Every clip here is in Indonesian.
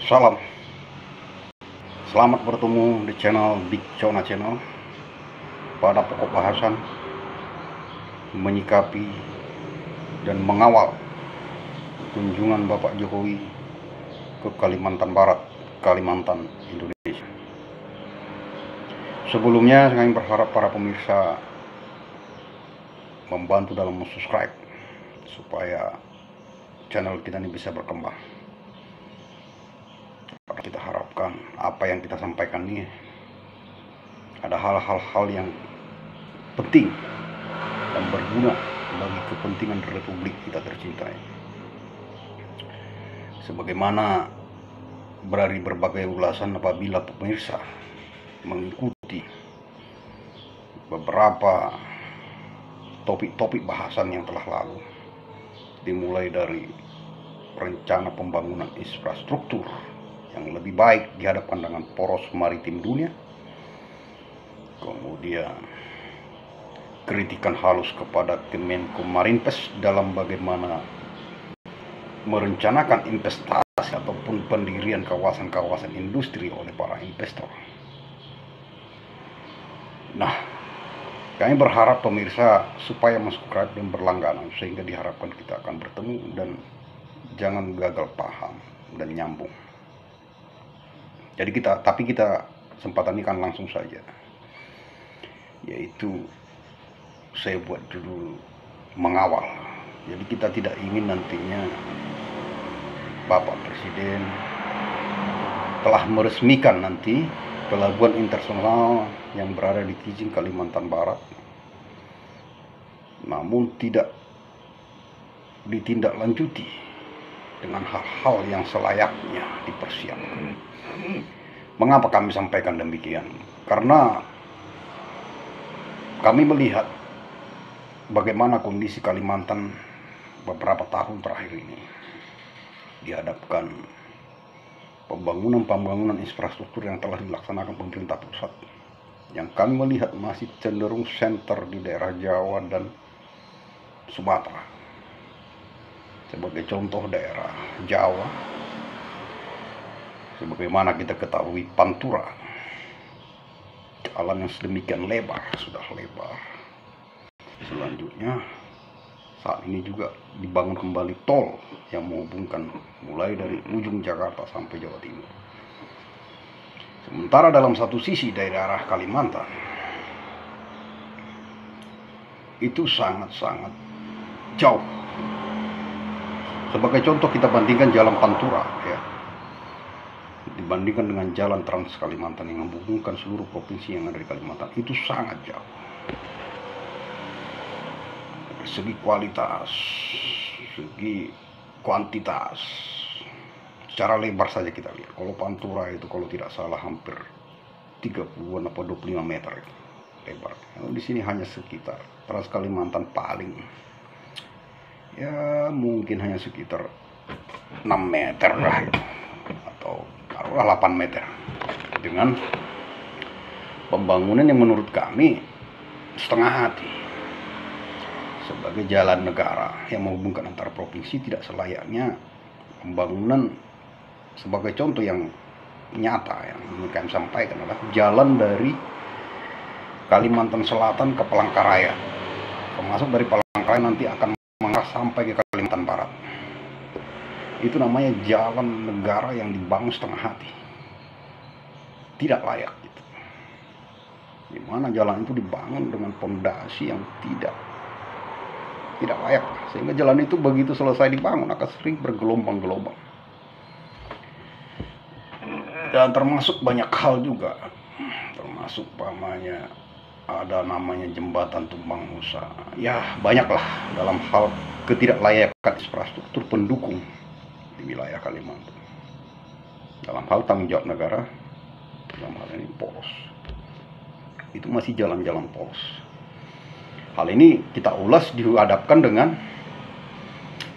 Salam, selamat bertemu di channel Big Chona Channel. Pada pokok bahasan menyikapi dan mengawal kunjungan Bapak Jokowi ke Kalimantan Barat, Kalimantan, Indonesia. Sebelumnya saya berharap para pemirsa membantu dalam subscribe supaya channel kita ini bisa berkembang. Kita harapkan apa yang kita sampaikan ini ada hal-hal yang penting dan berguna bagi kepentingan Republik kita tercinta. Sebagaimana dari berbagai ulasan apabila pemirsa mengikuti beberapa topik-topik bahasan yang telah lalu, dimulai dari rencana pembangunan infrastruktur yang lebih baik dihadapkan dengan poros maritim dunia, kemudian kritikan halus kepada Kemenko Marinvest dalam bagaimana merencanakan investasi ataupun pendirian kawasan-kawasan industri oleh para investor. Nah, kami berharap pemirsa supaya subscribe dan berlangganan sehingga diharapkan kita akan bertemu dan jangan gagal paham dan nyambung. Jadi kita kesempatan ini kan langsung saja, yaitu saya buat dulu mengawal. Jadi kita tidak ingin nantinya Bapak Presiden telah meresmikan nanti pelabuhan internasional yang berada di Kijing, Kalimantan Barat, namun tidak ditindaklanjuti dengan hal-hal yang selayaknya dipersiapkan. Mengapa kami sampaikan demikian? Karena kami melihat bagaimana kondisi Kalimantan beberapa tahun terakhir ini dihadapkan pembangunan infrastruktur yang telah dilaksanakan pemerintah pusat, yang kami melihat masih cenderung center di daerah Jawa dan Sumatera. Sebagai contoh daerah Jawa, sebagaimana kita ketahui Pantura, jalan yang sedemikian lebar, sudah lebar. Selanjutnya saat ini juga dibangun kembali tol yang menghubungkan mulai dari ujung Jakarta sampai Jawa Timur. Sementara dalam satu sisi daerah Kalimantan itu sangat-sangat jauh. Sebagai contoh kita bandingkan jalan Pantura ya, dibandingkan dengan jalan Trans Kalimantan yang menghubungkan seluruh provinsi yang ada di Kalimantan, itu sangat jauh. Dari segi kualitas, segi kuantitas, secara lebar saja kita lihat. Kalau Pantura itu kalau tidak salah hampir 30 atau 25 meter itu lebar. Di sini hanya sekitar Trans Kalimantan paling ya mungkin hanya sekitar 6 meter lah itu, atau taruhlah 8 meter, dengan pembangunan yang menurut kami setengah hati. Sebagai jalan negara yang menghubungkan antar provinsi, tidak selayaknya pembangunan. Sebagai contoh yang nyata yang ingin kami sampaikan adalah jalan dari Kalimantan Selatan ke Palangkaraya, termasuk dari Palangkaraya nanti akan mengarah sampai ke Kalimantan Barat. Itu namanya jalan negara yang dibangun setengah hati, tidak layak gitu. Dimana jalan itu dibangun dengan pondasi yang tidak layak, sehingga jalan itu begitu selesai dibangun akan sering bergelombang-gelombang. Dan termasuk banyak hal juga, termasuk pamannya ada namanya jembatan tumpang Musa. Ya banyaklah dalam hal ketidaklayakan infrastruktur pendukung di wilayah Kalimantan. Dalam hal tanggung jawab negara, dalam hal ini poros, itu masih jalan-jalan poros. Hal ini kita ulas dihadapkan dengan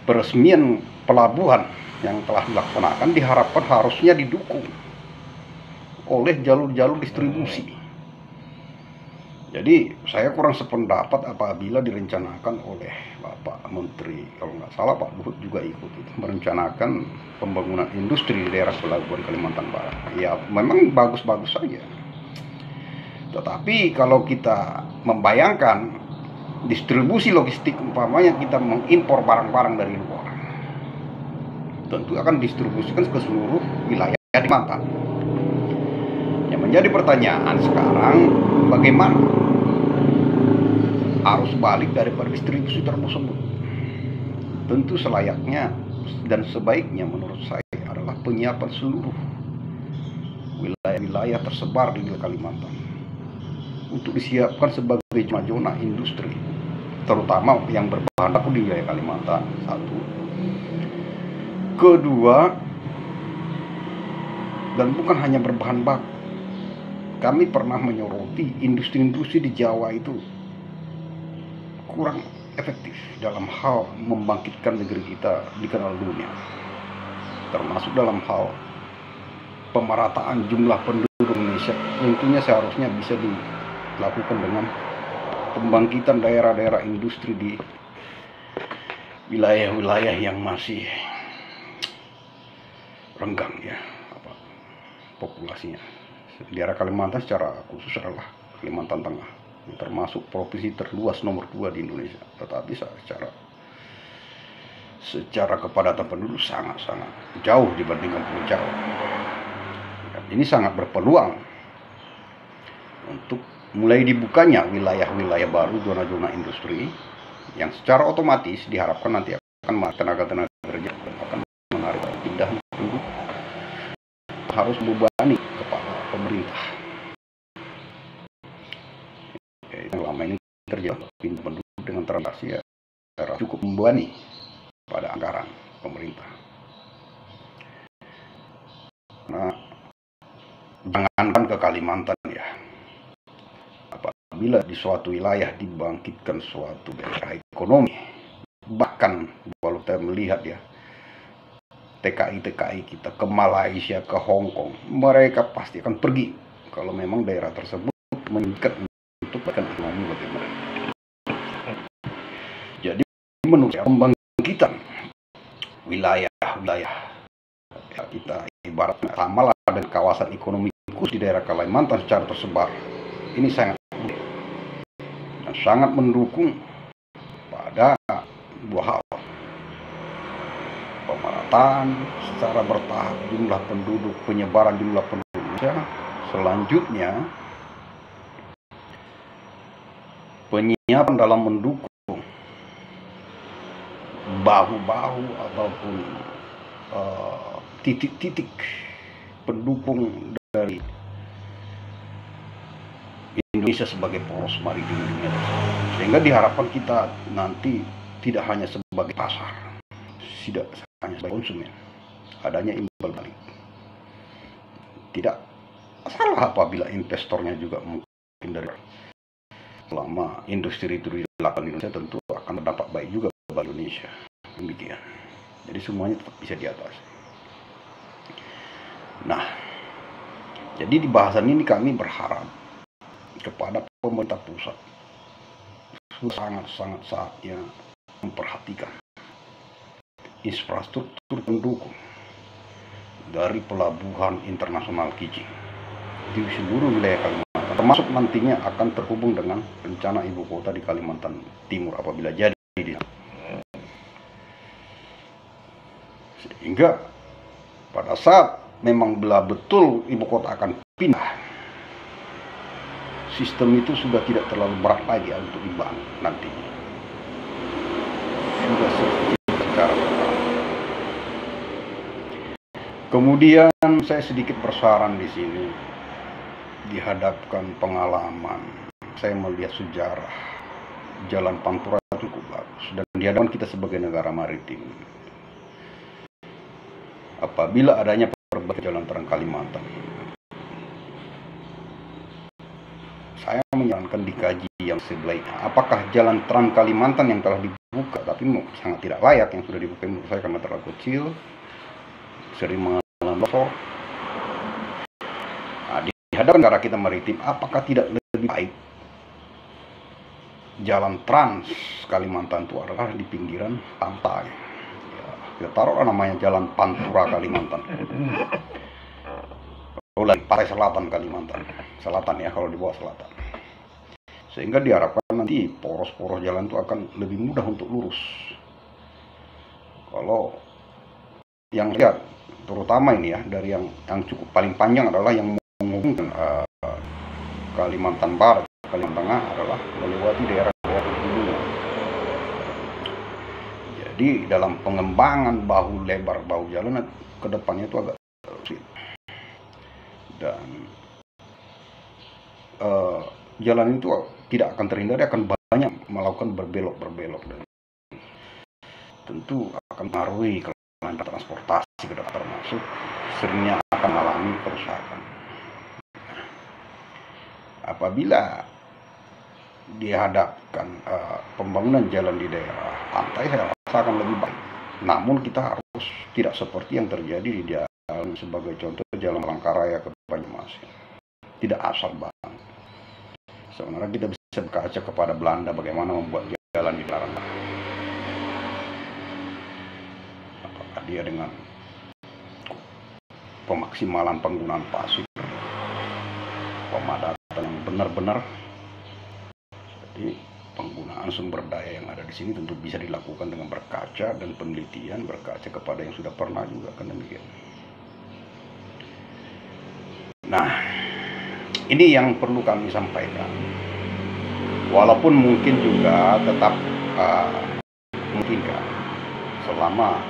peresmian pelabuhan yang telah dilaksanakan, diharapkan harusnya didukung oleh jalur-jalur distribusi Jadi saya kurang sependapat apabila direncanakan oleh Bapak Menteri, kalau nggak salah Pak Luhut juga ikut itu, merencanakan pembangunan industri di daerah pelabuhan Kalimantan Barat. Ya memang bagus-bagus saja. Tetapi kalau kita membayangkan distribusi logistik, umpamanya kita mengimpor barang-barang dari luar, tentu akan distribusikan ke seluruh wilayah Kalimantan. Yang menjadi pertanyaan sekarang, bagaimana arus balik daripada distribusi tersebut? Tentu selayaknya dan sebaiknya menurut saya adalah penyiapan seluruh wilayah-wilayah tersebar di wilayah Kalimantan untuk disiapkan sebagai zona industri, terutama yang berbahan baku di wilayah Kalimantan. Satu. Kedua, dan bukan hanya berbahan baku, kami pernah menyoroti industri-industri di Jawa itu kurang efektif dalam hal membangkitkan negeri kita dikenal dunia, termasuk dalam hal pemerataan jumlah penduduk Indonesia. Tentunya seharusnya bisa dilakukan dengan pembangkitan daerah-daerah industri di wilayah-wilayah yang masih renggang ya populasinya. Daerah Kalimantan secara khusus adalah Kalimantan Tengah, yang termasuk provinsi terluas nomor 2 di Indonesia, tetapi secara kepadatan penduduk sangat-sangat jauh dibandingkan Pulau Jawa. Ini sangat berpeluang untuk mulai dibukanya wilayah-wilayah baru, zona-zona industri, yang secara otomatis diharapkan nanti akan tenaga-tenaga kerja akan menarik pindahan penduduk, harus membebani kepada pemerintah. Yang lama ini terjadi pindah penduduk dengan transaksi ya cukup membebani pada anggaran pemerintah. Nah, jangankan ke Kalimantan ya, apabila di suatu wilayah dibangkitkan suatu daerah ekonomi, bahkan kalau kita melihat ya TKI kita ke Malaysia, ke Hong Kong, mereka pasti akan pergi kalau memang daerah tersebut meningkat untuk bahkan ekonomi bagi mereka. Jadi menurut saya pembangkitan wilayah-wilayah ya, kita ibaratnya sama lah dengan kawasan ekonomi khusus di daerah Kalimantan secara tersebar, ini sangat mendukung pada dua hal: pemerataan secara bertahap jumlah penduduk, penyebaran jumlah penduduk Indonesia. Selanjutnya penyiapan dalam mendukung bahu-bahu ataupun titik-titik pendukung dari Indonesia sebagai poros maritim dunia, sehingga diharapkan kita nanti tidak hanya sebagai pasar, tidak hanya sebagai konsumen, adanya imbal balik. Tidak salah apabila investornya juga mungkin dari selama industri itu dilakukan di Indonesia, tentu akan berdampak baik juga bagi Indonesia. Demikian. Jadi semuanya tetap bisa diatasi. Nah, jadi di bahasan ini kami berharap kepada pemerintah pusat sangat-sangat saatnya memperhatikan infrastruktur pendukung dari pelabuhan internasional Kijing di seluruh wilayah Kalimantan, termasuk nantinya akan terhubung dengan rencana ibu kota di Kalimantan Timur apabila jadi, sehingga pada saat memang betul ibu kota akan pindah, sistem itu sudah tidak terlalu berat lagi untuk dibangun nantinya. Sudah secara bertahap. Kemudian saya sedikit bersaran di sini, dihadapkan pengalaman, saya melihat sejarah Jalan Pantura cukup bagus, dan dihadapkan kita sebagai negara maritim. Apabila adanya perbaikan jalan Trans Kalimantan, saya menyarankan dikaji yang sebaiknya. Apakah jalan Trans Kalimantan yang telah dibuka, tapi sangat tidak layak yang sudah dibuka menurut saya karena terlalu kecil, sering mengalami longsor. Nah, dihadapkan negara kita maritim, apakah tidak lebih baik jalan Trans Kalimantan itu adalah di pinggiran pantai. Ya, kita taruhlah namanya Jalan Pantura Kalimantan. Lagi pantai selatan Kalimantan Selatan ya, kalau di bawah selatan. Sehingga diharapkan nanti poros-poros jalan itu akan lebih mudah untuk lurus. Kalau yang lihat terutama ini ya, dari yang cukup paling panjang adalah yang menghubungkan Kalimantan Barat, Kalimantan Tengah adalah melewati daerah bawah pegunungan. Jadi dalam pengembangan bahu lebar bahu jalan ke depannya itu agak sulit. Dan jalan itu tidak akan terhindari akan banyak melakukan berbelok-berbelok, dan tentu akan mengaruhi kelancaran transportasi ke depan, termasuk seringnya akan mengalami kerusakan. Apabila dihadapkan pembangunan jalan di daerah pantai, saya rasa akan lebih baik. Namun kita harus tidak seperti yang terjadi di jalan, sebagai contoh Jalan Palangkaraya ke Banyumasin. Tidak asal banget. Sebenarnya kita bisa berkaca kepada Belanda bagaimana membuat jalan di Belanda. Apakah dia dengan pemaksimalan penggunaan pasir, pemadatan yang benar-benar. Jadi penggunaan sumber daya yang ada di sini tentu bisa dilakukan dengan berkaca dan penelitian, berkaca kepada yang sudah pernah juga kan demikian. Nah, ini yang perlu kami sampaikan. Walaupun mungkin juga tetap memungkinkan selama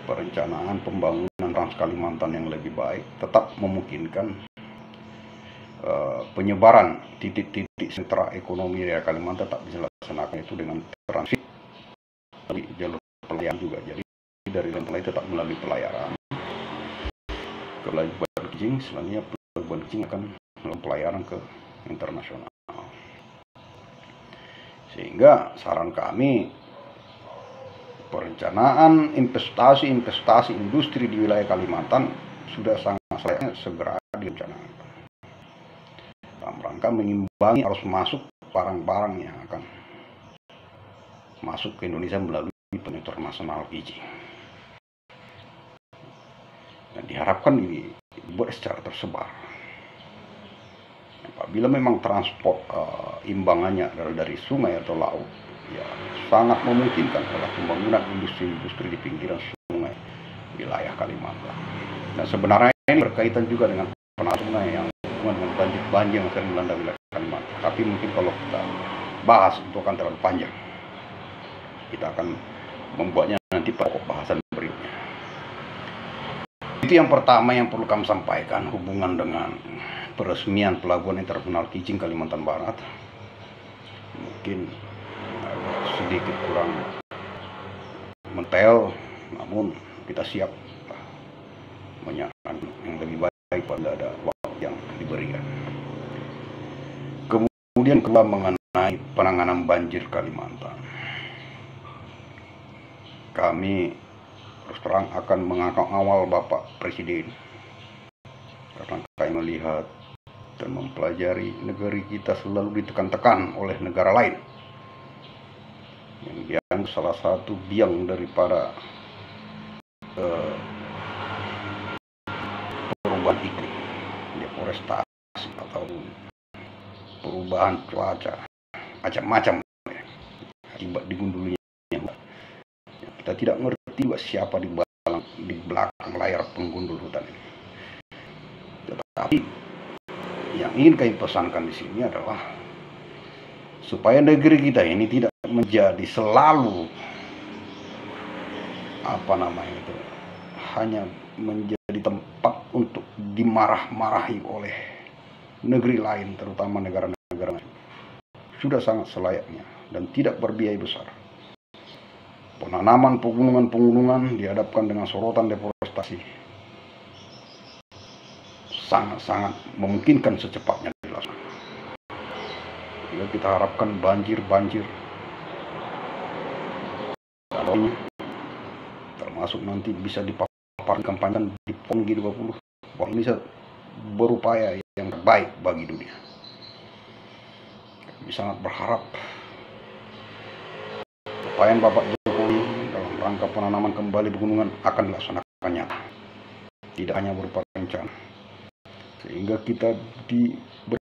perencanaan pembangunan Trans Kalimantan yang lebih baik tetap memungkinkan penyebaran titik-titik sentra ekonomi daerah Kalimantan tetap bisa dilaksanakan itu dengan transit di jalur pelayaran juga. Jadi dari Lempelai tetap melalui pelayaran ke Pelabuhan Kijing, selanjutnya Pelabuhan Kijing akan melakukan pelayaran ke internasional. Sehingga saran kami, perencanaan investasi industri di wilayah Kalimantan sudah sangat selayaknya segera direncanakan dalam rangka mengimbangi arus masuk barang-barang yang akan masuk ke Indonesia melalui pintu internasional Kijing. Dan diharapkan ini dibuat secara tersebar. Apabila memang transport imbangannya adalah dari sungai atau laut, ya sangat memungkinkan adalah pembangunan industri-industri di pinggiran sungai wilayah Kalimantan. Dan sebenarnya ini berkaitan juga dengan penataan sungai yang dengan banjir yang sering melanda wilayah Kalimantan. Tapi mungkin kalau kita bahas itu akan terlalu panjang. Kita akan membuatnya nanti pokok bahasan berikutnya. Itu yang pertama yang perlu kami sampaikan hubungan dengan peresmian Pelabuhan Internasional Kijing Kalimantan Barat. Mungkin sedikit kurang mendetail, namun kita siap menyarankan yang lebih baik pada ada waktu yang diberikan. Kemudian kedua mengenai penanganan banjir Kalimantan. Kami terus terang akan mengawal Bapak Presiden karena kami melihat dan mempelajari negeri kita selalu ditekan-tekan oleh negara lain yang dianggap salah satu biang daripada perubahan iklim, deforestasi atau perubahan cuaca macam-macam akibat digundulnya. Kita tidak ngerti juga siapa di belakang layar penggundul hutan ini. Tetapi yang ingin kami pesankan di sini adalah supaya negeri kita ini tidak menjadi selalu hanya menjadi tempat untuk dimarah-marahi oleh negeri lain, terutama negara-negara lain. Sudah sangat selayaknya dan tidak berbiaya besar. Penanaman pegunungan-pegunungan dihadapkan dengan sorotan deforestasi sangat-sangat memungkinkan secepatnya dilaksanakan. Jadi kita harapkan banjir termasuk nanti bisa dipaparkan kampanye di PON G20 bahwa Indonesia berupaya yang terbaik bagi dunia. kami sangat berharap upaya Bapak Jokowi dalam rangka penanaman kembali pegunungan akan dilaksanakan nyata, tidak hanya berupa rencana, sehingga kita di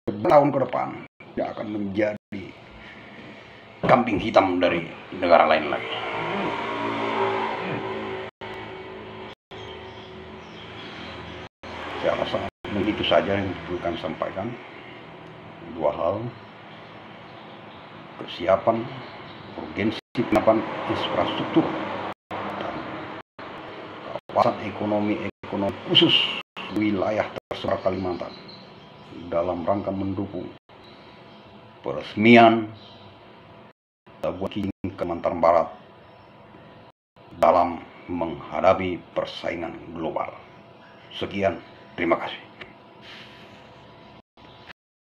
bertahun ke depan tidak akan menjadi kambing hitam dari negara lain lagi. Saya rasa begitu saja yang perlu kami sampaikan. Dua hal: kesiapan, urgensi penambahan infrastruktur, dan kawasan ekonomi khusus wilayah tersebar Kalimantan dalam rangka mendukung peresmian Pelabuhan Kalimantan Barat dalam menghadapi persaingan global. Sekian, terima kasih.